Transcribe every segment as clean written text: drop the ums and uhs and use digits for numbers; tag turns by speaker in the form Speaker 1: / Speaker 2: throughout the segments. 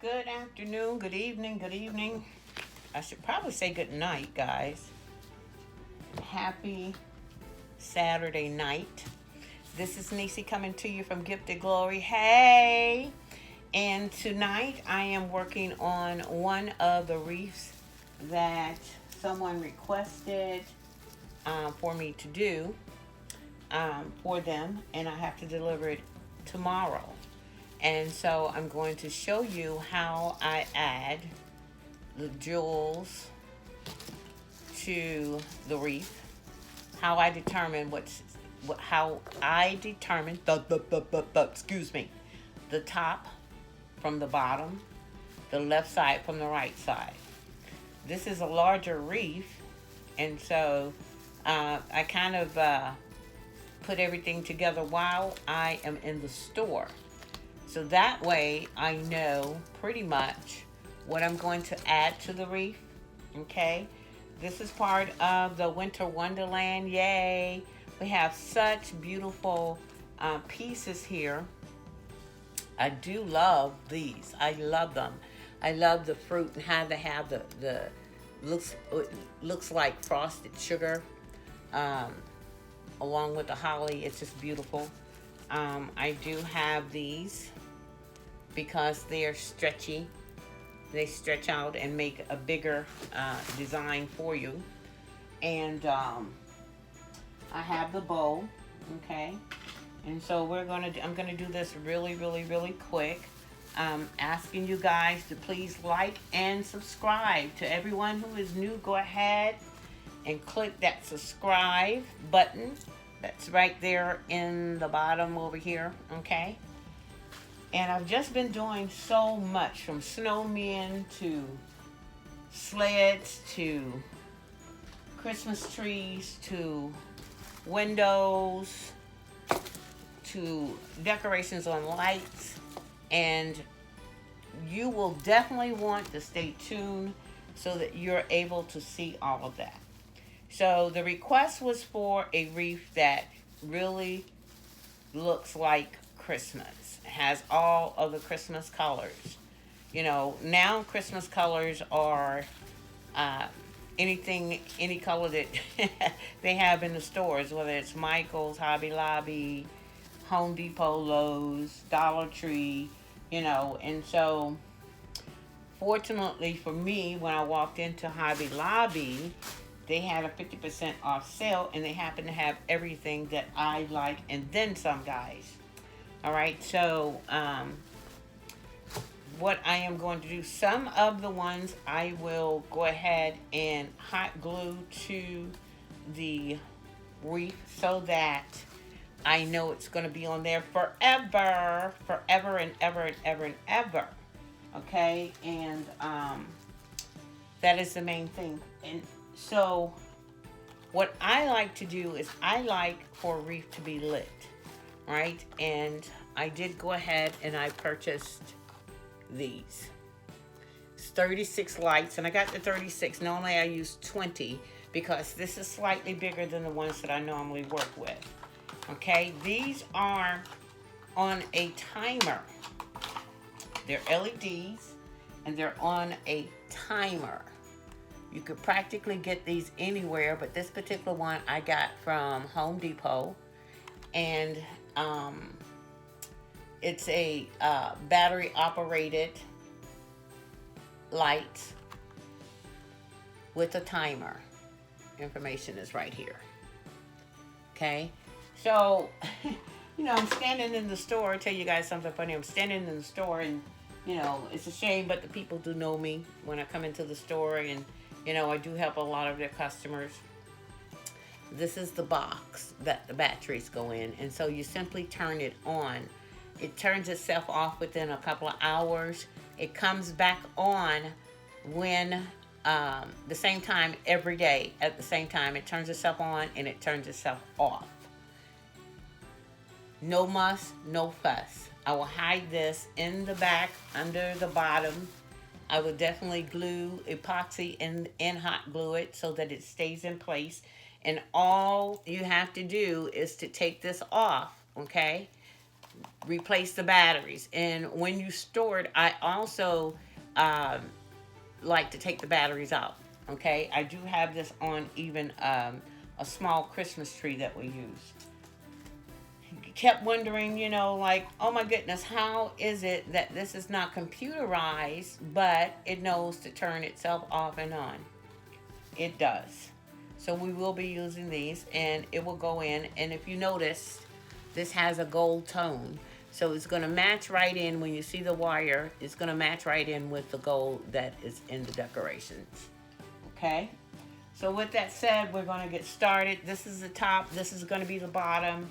Speaker 1: Good afternoon, good evening, good evening. I should probably say good night, guys. Happy Saturday night. This is Nisi coming to you from Gifted Glory. Hey! And tonight I am working on one of the wreaths that someone requested for me to do for them, and I have to deliver it tomorrow. And so I'm going to show you how I add the jewels to the wreath, how I determine how I determine excuse me, the top from the bottom, the left side from the right side. This is a larger wreath, and so I kind of put everything together while I am in the store. So that way I know pretty much what I'm going to add to the wreath. Okay. This is part of the Winter Wonderland. Yay. We have such beautiful pieces here. I do love these. I love them. I love the fruit and how they have the looks like frosted sugar along with the holly. It's just beautiful. I do have these because they are stretchy. They stretch out and make a bigger design for you. And I have the bow, okay? And so I'm gonna do this really, really, really quick. Asking you guys to please like and subscribe. To everyone who is new, go ahead and click that subscribe button. That's right there in the bottom over here, okay? And I've just been doing so much, from snowmen to sleds to Christmas trees to windows to decorations on lights. And you will definitely want to stay tuned so that you're able to see all of that. So the request was for a wreath that really looks like Christmas. It has all of the Christmas colors. You know, now Christmas colors are any color that they have in the stores, whether it's Michael's, Hobby Lobby, Home Depot, Lowe's, Dollar Tree, and so fortunately for me, when I walked into Hobby Lobby, they had a 50% off sale, and they happen to have everything that I like and then some, guys. All right, so what I am going to do, some of the ones I will go ahead and hot glue to the wreath so that I know it's going to be on there forever and ever and ever and ever. Okay, and that is the main thing. And so what I like to do is I like for a wreath to be lit, right? And I did go ahead and I purchased these. It's 36 lights, and I got the 36. Normally I use 20 because this is slightly bigger than the ones that I normally work with. Okay, these are on a timer. They're LEDs, and they're on a timer. You could practically get these anywhere, but this particular one I got from Home Depot, and it's a battery operated light with a timer. Information is right here. Okay, so I'm standing in the store. I'll tell you guys something funny. I'm standing in the store, and it's a shame, but the people do know me when I come into the store, and I do help a lot of their customers. This is the box that the batteries go in, and so you simply turn it on. It turns itself off within a couple of hours. It comes back on when the same time every day. At the same time, it turns itself on and it turns itself off. No muss, no fuss. I will hide this in the back under the bottom. I will definitely glue epoxy and hot glue it so that it stays in place. And all you have to do is to take this off, okay? replace the batteries. And when you store it, I also um, like to take the batteries out. Okay, I do have this on even a small Christmas tree that we use. Kept wondering, like, oh my goodness, how is it that this is not computerized, but it knows to turn itself off and on? It does. So we will be using these, and it will go in. And if you notice, this has a gold tone. So it's going to match right in when you see the wire. It's going to match right in with the gold that is in the decorations. Okay? So with that said, we're going to get started. This is the top. This is going to be the bottom.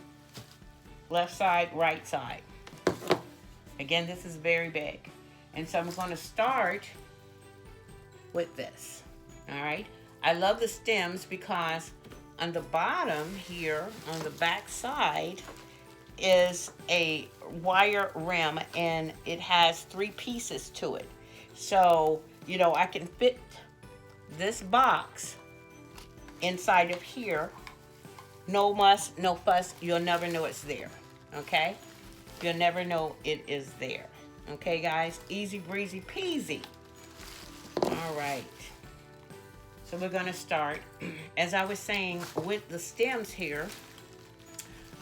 Speaker 1: Left side, right side. Again, this is very big. And so I'm going to start with this. All right? I love the stems because on the bottom here, on the back side, is a wire rim, and it has 3 pieces to it. So, I can fit this box inside of here. No muss, no fuss. You'll never know it's there. Okay? You'll never know it is there. Okay, guys? Easy breezy peasy. All right. So we're going to start. As I was saying, with the stems here,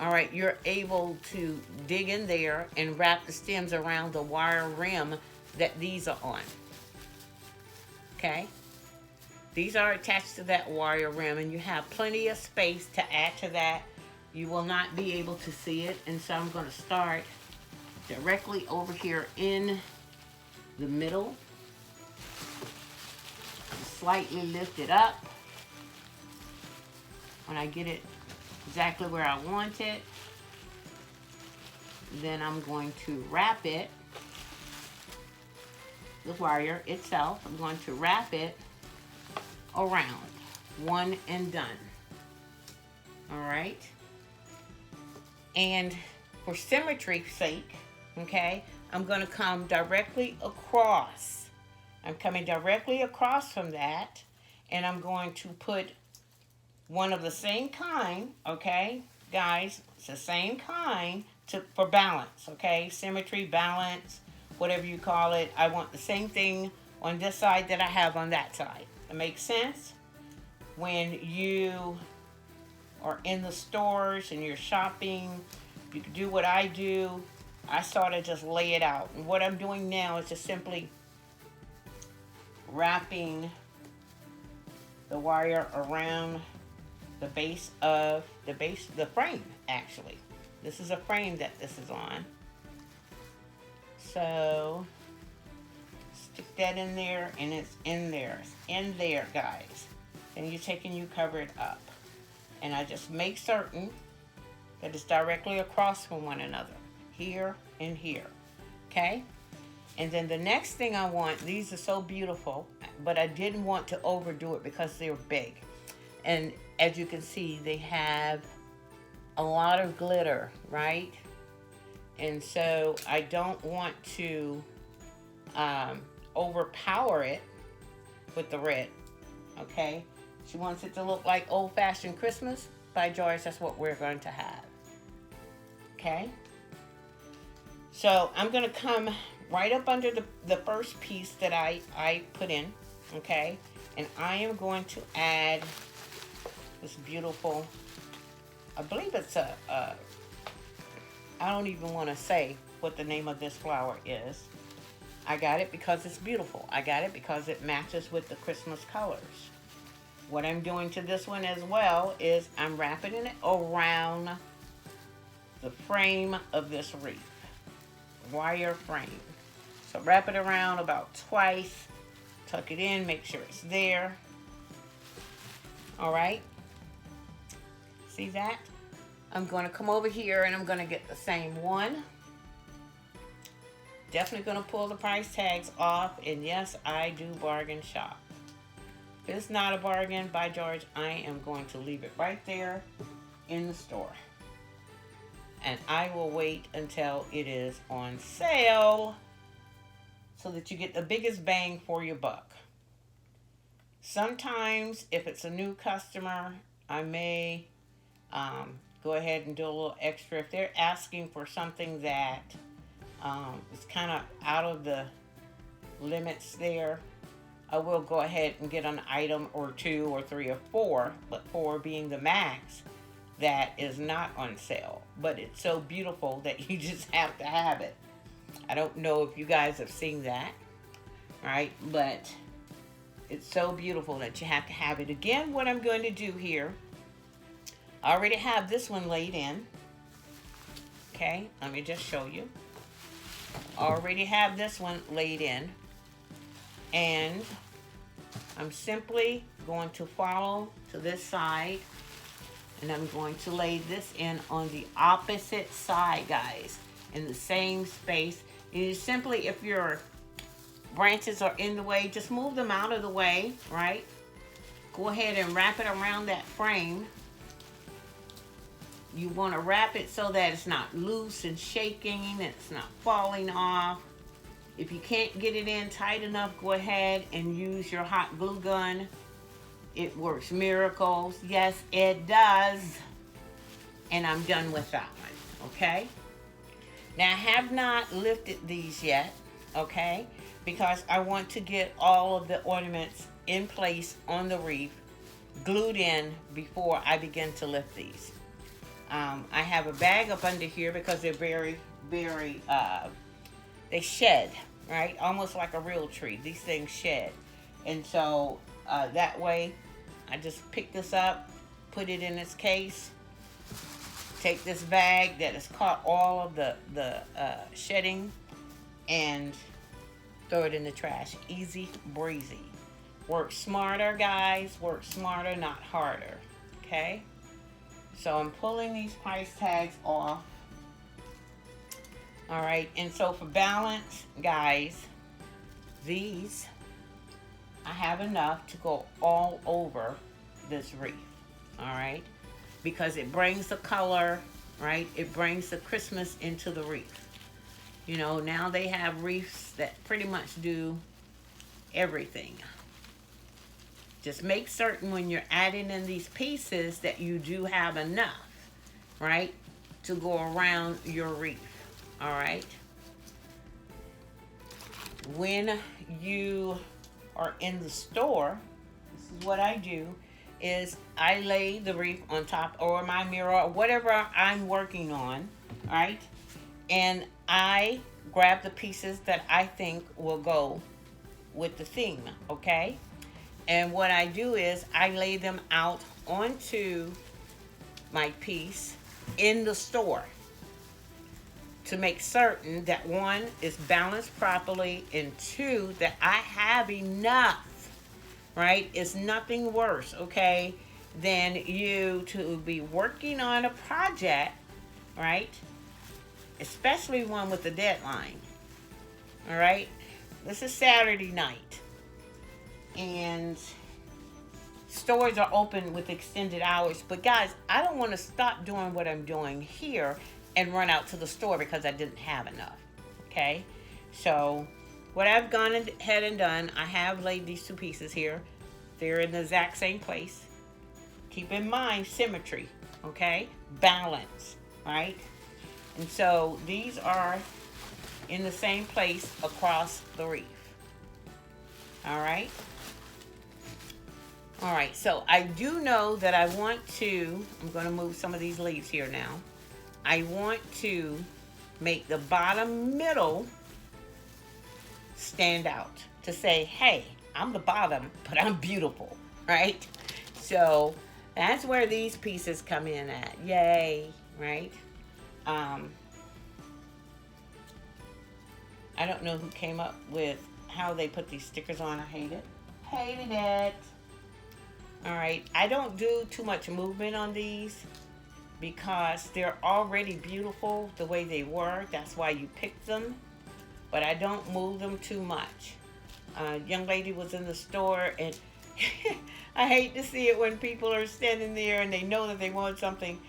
Speaker 1: all right, you're able to dig in there and wrap the stems around the wire rim that these are on. Okay? These are attached to that wire rim, and you have plenty of space to add to that. You will not be able to see it, and so I'm going to start directly over here in the middle. Slightly lift it up when I get it exactly where I want it. Then I'm going to wrap it, the wire itself, I'm going to wrap it around, one and done. All right. And for symmetry's sake, okay, I'm going to come directly across. I'm coming directly across from that, and I'm going to put one of the same kind, okay, guys, it's the same kind for balance, okay, symmetry, balance, whatever you call it. I want the same thing on this side that I have on that side. It makes sense? When you are in the stores and you're shopping, you can do what I do. I sort of just lay it out. And what I'm doing now is just simply wrapping the wire around the base of the frame, actually. This is a frame that this is on. So stick that in there, and it's in there. It's in there, guys. Then you take and you cover it up. And I just make certain that it's directly across from one another. Here and here. Okay? And then the next thing I want, these are so beautiful, but I didn't want to overdo it because they're big. And as you can see, they have a lot of glitter, right? And so I don't want to overpower it with the red, okay? She wants it to look like old-fashioned Christmas. By George, that's what we're going to have, okay? So I'm going to come right up under the first piece that I put in, okay? And I am going to add this beautiful, I believe it's I don't even want to say what the name of this flower is. I got it because it's beautiful. I got it because it matches with the Christmas colors. What I'm doing to this one as well is I'm wrapping it around the frame of this wreath. Wire frame. So wrap it around about twice. Tuck it in, make sure it's there. Alright. See that? I'm going to come over here and I'm going to get the same one. Definitely going to pull the price tags off. And yes, I do bargain shop. If it's not a bargain, by George, I am going to leave it right there in the store. And I will wait until it is on sale so that you get the biggest bang for your buck. Sometimes, if it's a new customer, I may go ahead and do a little extra. If they're asking for something that is kind of out of the limits there, I will go ahead and get an item or two or three or four, but four being the max, that is not on sale. But it's so beautiful that you just have to have it. I don't know if you guys have seen that, right? But it's so beautiful that you have to have it. Again, what I'm going to do here, I already have this one laid in. Okay, let me just show you. I already have this one laid in. And I'm simply going to follow to this side. And I'm going to lay this in on the opposite side, guys. In the same space. You simply, if your branches are in the way, just move them out of the way, right? Go ahead and wrap it around that frame. You want to wrap it so that it's not loose and shaking, and it's not falling off. If you can't get it in tight enough, go ahead and use your hot glue gun. It works miracles. Yes, it does. And I'm done with that one, okay? Now, I have not lifted these yet, okay? Because I want to get all of the ornaments in place on the wreath, glued in before I begin to lift these. I have a bag up under here because they're very, very, they shed, right? Almost like a real tree. These things shed. And so that way, I just pick this up, put it in its case, take this bag that has caught all of the shedding, and throw it in the trash. Easy breezy. Work smarter, guys. Work smarter, not harder. Okay? So I'm pulling these price tags off. All right. And so for balance, guys, these, I have enough to go all over this wreath. All right. Because it brings the color, right? It brings the Christmas into the wreath. You know, now they have wreaths that pretty much do everything. Just make certain when you're adding in these pieces that you do have enough, right, to go around your wreath. All right. When you are in the store, this is what I do, is I lay the wreath on top, or my mirror, or whatever I'm working on, right? And I grab the pieces that I think will go with the theme, okay? And what I do is I lay them out onto my piece in the store to make certain that one is balanced properly, and two, that I have enough, right? It's nothing worse, okay, than you to be working on a project, right? Especially one with a deadline, all right? This is Saturday night, and stores are open with extended hours. But guys, I don't want to stop doing what I'm doing here and run out to the store because I didn't have enough, okay? So what I've gone ahead and done, I have laid these two pieces here. They're in the exact same place. Keep in mind symmetry, okay? Balance, right? And so these are in the same place across the wreath. All right? All right, so I do know that I want to, I'm going to move some of these leaves here now. I want to make the bottom middle stand out to say, hey, I'm the bottom, but I'm beautiful, right? So that's where these pieces come in at. Yay, right? I don't know who came up with how they put these stickers on. I hate it. Hated it. All right. I don't do too much movement on these because they're already beautiful the way they were. That's why you picked them. But I don't move them too much. A young lady was in the store, and I hate to see it when people are standing there and they know that they want something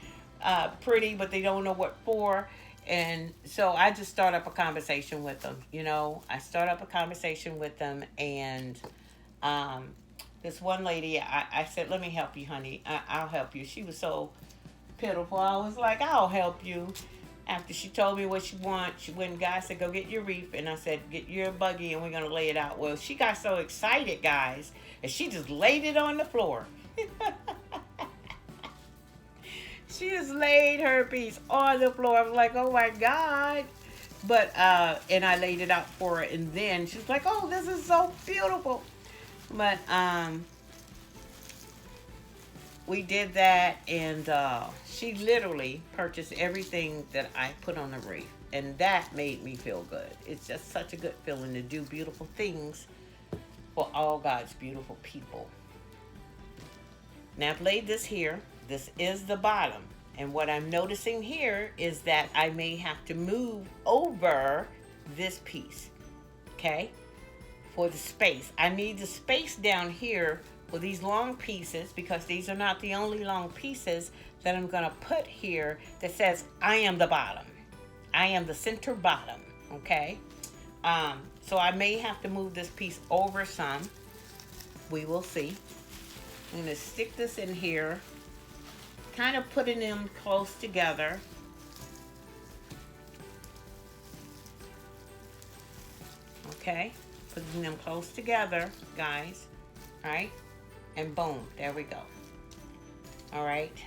Speaker 1: pretty, but they don't know what for. And so I just start up a conversation with them. You know, I start up a conversation with them, and this one lady, I said, let me help you, honey. I'll help you. She was so pitiful. I was like, I'll help you. After she told me what she wants, she went and got, I said, go get your wreath. And I said, get your buggy and we're going to lay it out. Well, she got so excited, guys, and she just laid it on the floor. She just laid her piece on the floor. I was like, oh my God. But, and I laid it out for her. And then she was like, oh, this is so beautiful. But, we did that, and she literally purchased everything that I put on the wreath, and that made me feel good. It's just such a good feeling to do beautiful things for all God's beautiful people. Now I've laid this here. This is the bottom, and what I'm noticing here is that I may have to move over this piece, okay, for the space. I need the space down here for these long pieces, because these are not the only long pieces that I'm going to put here that says I am the bottom. I am the center bottom, okay? So I may have to move this piece over some. We will see. I'm going to stick this in here, kind of putting them close together. Okay, putting them close together, guys. All right. And boom, there we go. All right.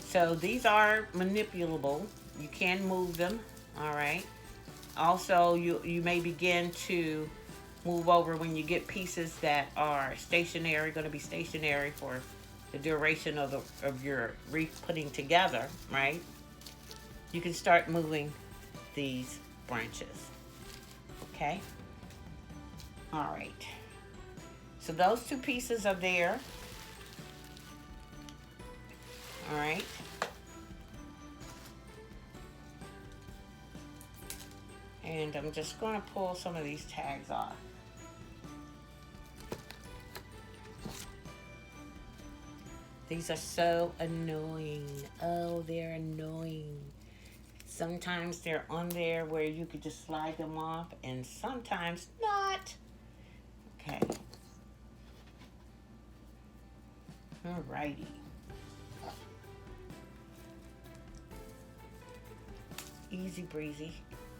Speaker 1: So these are manipulable. You can move them. All right. Also, you may begin to move over when you get pieces that are stationary, going to be stationary for the duration of your wreath putting together, right? You can start moving these branches. Okay. All right. So those two pieces are there. All right. And I'm just going to pull some of these tags off. These are so annoying. Oh, they're annoying. Sometimes they're on there where you could just slide them off, and sometimes not. Okay. Alrighty. Easy breezy.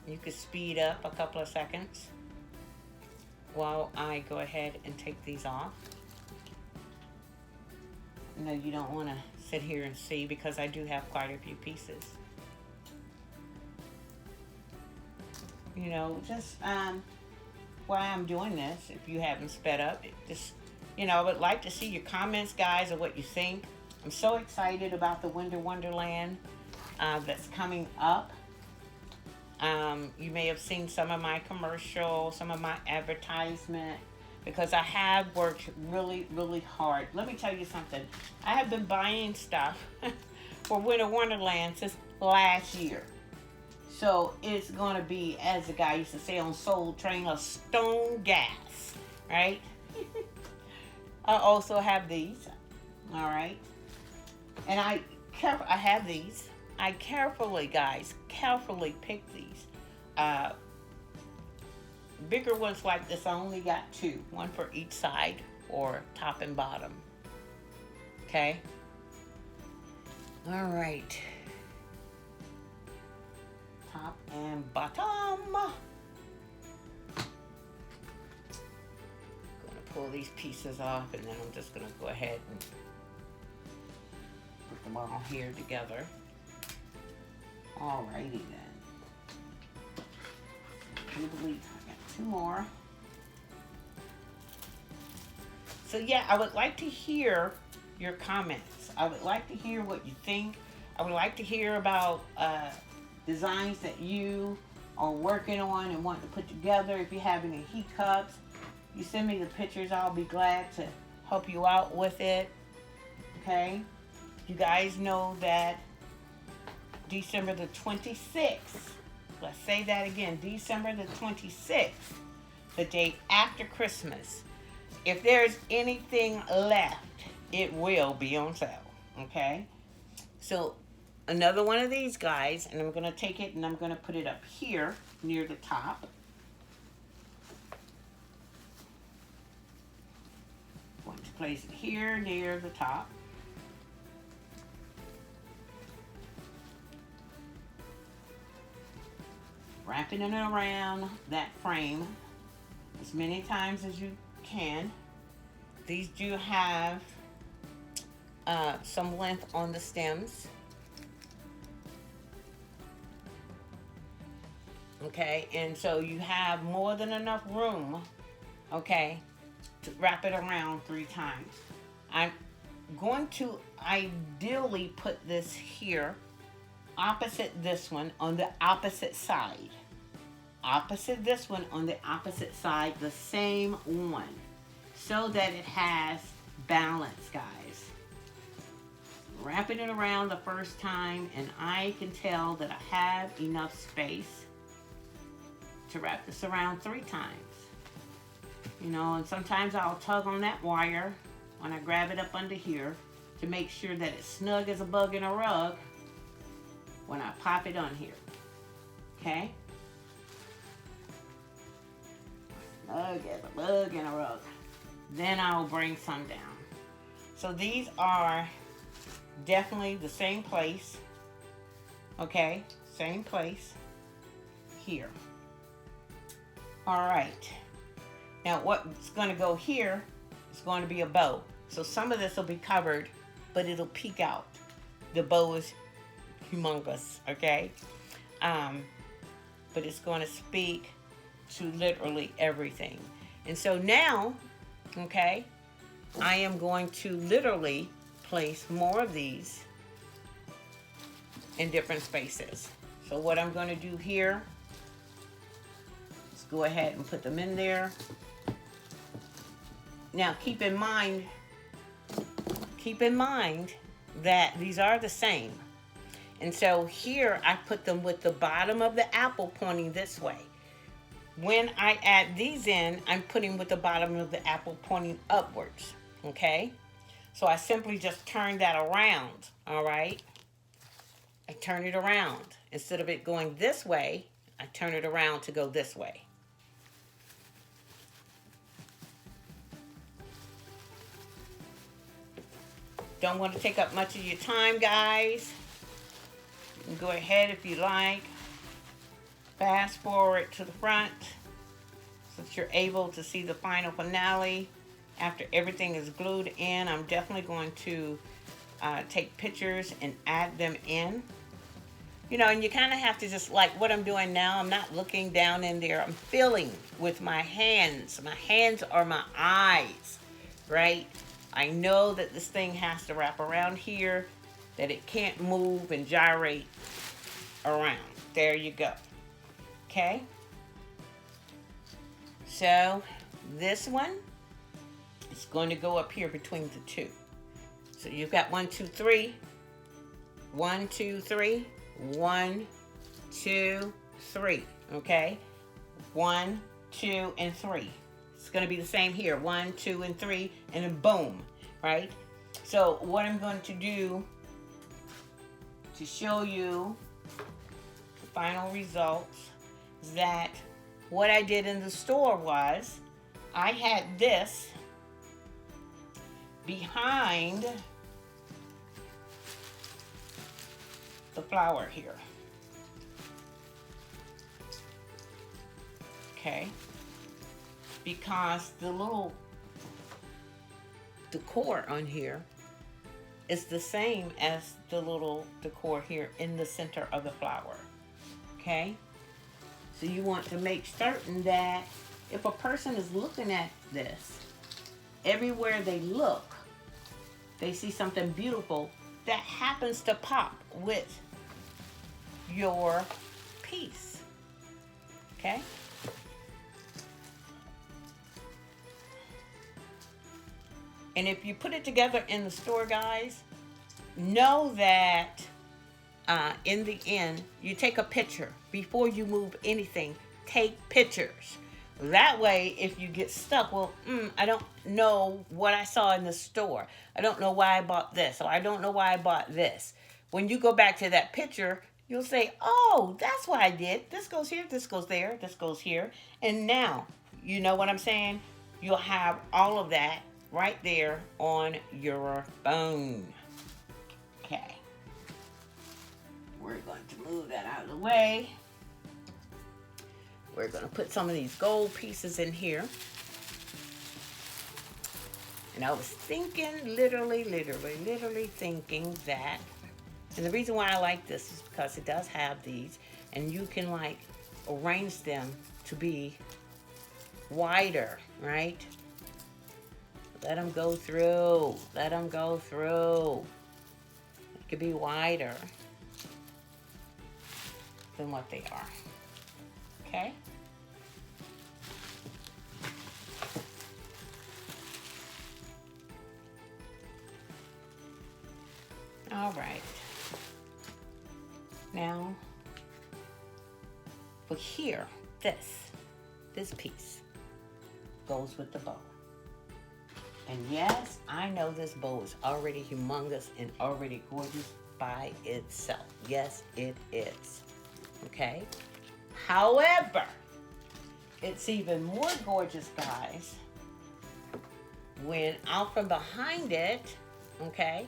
Speaker 1: You could speed up a couple of seconds while I go ahead and take these off. No, you don't want to sit here and see, because I do have quite a few pieces. You know, just why I'm doing this, if you haven't sped up, just, you know, I would like to see your comments, guys, of what you think. I'm so excited about the Winter Wonderland that's coming up. You may have seen some of my commercials, some of my advertisement, because I have worked really, really hard. Let me tell you something. I have been buying stuff for Winter Wonderland since last year. So it's going to be, as the guy used to say on Soul Train, a stone gas, right? I also have these, all right? And I have these. I carefully, guys, pick these. Bigger ones like this, I only got two. One for each side, or top and bottom. Okay? All right. Top and bottom. Gonna pull these pieces off, and then I'm just gonna go ahead and put them all here together. Alrighty then. I believe I got two more. So yeah, I would like to hear your comments. I would like to hear what you think. I would like to hear about designs that you are working on and want to put together. If you have any hiccups, you send me the pictures. I'll be glad to help you out with it. Okay? You guys know that December the 26th, let's say that again, December the 26th, the day after Christmas, if there's anything left, it will be on sale. Okay? So another one of these guys, and I'm going to take it and I'm going to put it up here near the top. Going to place it here near the top. wrapping it around that frame as many times as you can. These do have some length on the stems. Okay, and so you have more than enough room, okay, to wrap it around 3 times. I'm going to ideally put this here opposite this one on the opposite side. Opposite this one on the opposite side, the same one, so that it has balance, guys. Wrapping it around the first time, and I can tell that I have enough space to wrap this around 3 times. You know, and sometimes I'll tug on that wire when I grab it up under here to make sure that it's snug as a bug in a rug when I pop it on here. Okay? Snug as a bug in a rug. Then I'll bring some down. So these are definitely the same place. Okay? Same place. Here. Alright. Now what's going to go here is going to be a bow. So some of this will be covered, but it'll peek out. The bow is humongous, okay? But it's going to speak to literally everything. And so now, okay, I am going to literally place more of these in different spaces. So what I'm going to do here, let's go ahead and put them in there. Now keep in mind that these are the same. And so here I put them with the bottom of the apple pointing this way. When I add these in, I'm putting with the bottom of the apple pointing upwards, okay? So I simply just turn that around, all right? I turn it around. Instead of it going this way, I turn it around to go this way. Don't want to take up much of your time, guys. You can go ahead if you like. Fast forward to the front so that you're able to see the final finale. After everything is glued in, I'm definitely going to take pictures and add them in. You know, and you kind of have to just, like what I'm doing now, I'm not looking down in there. I'm feeling with my hands. My hands are my eyes, right? I know that this thing has to wrap around here, that it can't move and gyrate around. There you go. Okay? So, this one is going to go up here between the two. So you've got 1, 2, 3. 1, 2, 3. 1, 2, 3. Okay? 1, 2, and 3. It's going to be the same here. 1, 2, and 3, and then boom, right? So what I'm going to do to show you the final results is that what I did in the store was I had this behind the flower here. Okay? Because the little decor on here is the same as the little decor here in the center of the flower. Okay? So you want to make certain that if a person is looking at this, everywhere they look, they see something beautiful that happens to pop with your piece. Okay? And if you put it together in the store, guys, know that in the end, you take a picture. Before you move anything, take pictures. That way, if you get stuck, well, I don't know what I saw in the store. I don't know why I bought this, or I don't know why I bought this. When you go back to that picture, you'll say, oh, that's what I did. This goes here, this goes there, this goes here. And now, you know what I'm saying? You'll have all of that right there on your phone. Okay. We're going to move that out of the way. We're going to put some of these gold pieces in here. And I was thinking, literally thinking that, and the reason why I like this is because it does have these, and you can like arrange them to be wider, right? Let them go through. Let them go through. It could be wider than what they are. Okay? All right. Now, for here, this piece goes with the bow. And yes, I know this bow is already humongous and already gorgeous by itself. Yes, it is. Okay? However, it's even more gorgeous, guys, when out from behind it, okay,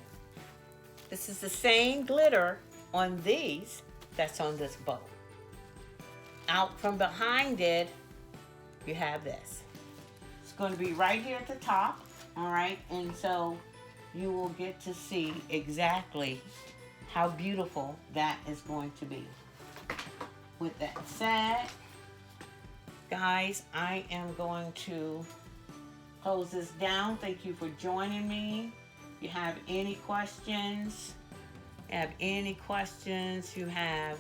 Speaker 1: this is the same glitter on these that's on this bow. Out from behind it, you have this. It's going to be right here at the top, all right? And so you will get to see exactly how beautiful that is going to be. With that said, guys, I am going to close this down. Thank you for joining me. If you have any questions, you have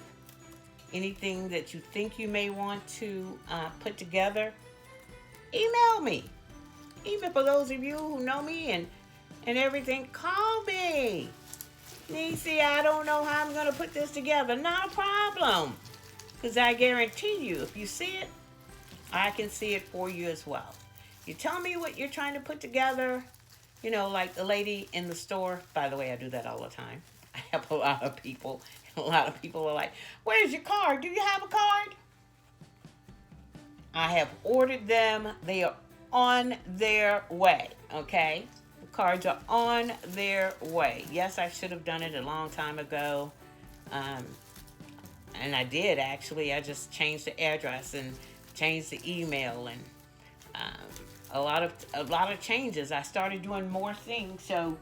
Speaker 1: anything that you think you may want to put together, email me. Even for those of you who know me and everything, call me. Niecy, I don't know how I'm going to put this together. Not a problem. Because I guarantee you, if you see it, I can see it for you as well. You tell me what you're trying to put together. You know, like the lady in the store. By the way, I do that all the time. I have a lot of people. A lot of people are like, where's your card? Do you have a card? I have ordered them. They are on their way, okay? The cards are on their way. Yes, I should have done it a long time ago. And I did, actually. I just changed the address and changed the email and a lot of changes. I started doing more things, so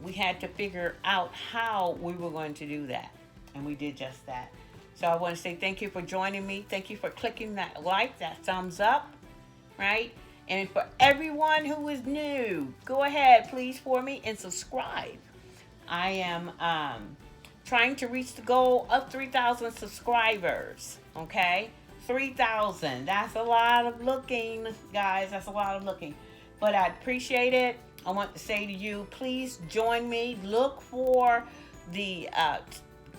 Speaker 1: we had to figure out how we were going to do that, and we did just that. So I want to say thank you for joining me. Thank you for clicking that like, that thumbs up, right? And for everyone who is new, go ahead, please, for me and subscribe. I am trying to reach the goal of 3,000 subscribers, okay? 3,000. That's a lot of looking, guys. That's a lot of looking. But I appreciate it. I want to say to you, please join me. Look for the,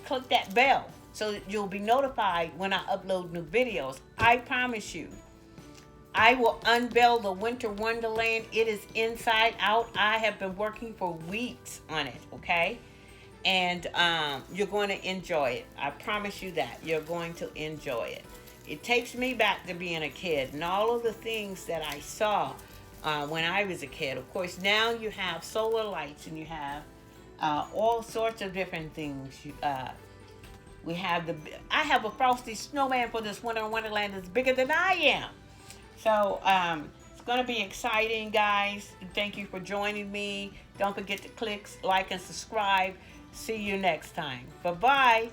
Speaker 1: click that bell so that you'll be notified when I upload new videos. I promise you, I will unveil the Winter Wonderland. It is inside out. I have been working for weeks on it, okay? And you're going to enjoy it. I promise you that. You're going to enjoy it. It takes me back to being a kid and all of the things that I saw when I was a kid. Of course, now you have solar lights and you have all sorts of different things. I have a frosty snowman for this Winter Wonderland that's bigger than I am. So it's going to be exciting, guys. Thank you for joining me. Don't forget to click like and subscribe. See you next time. Bye-bye.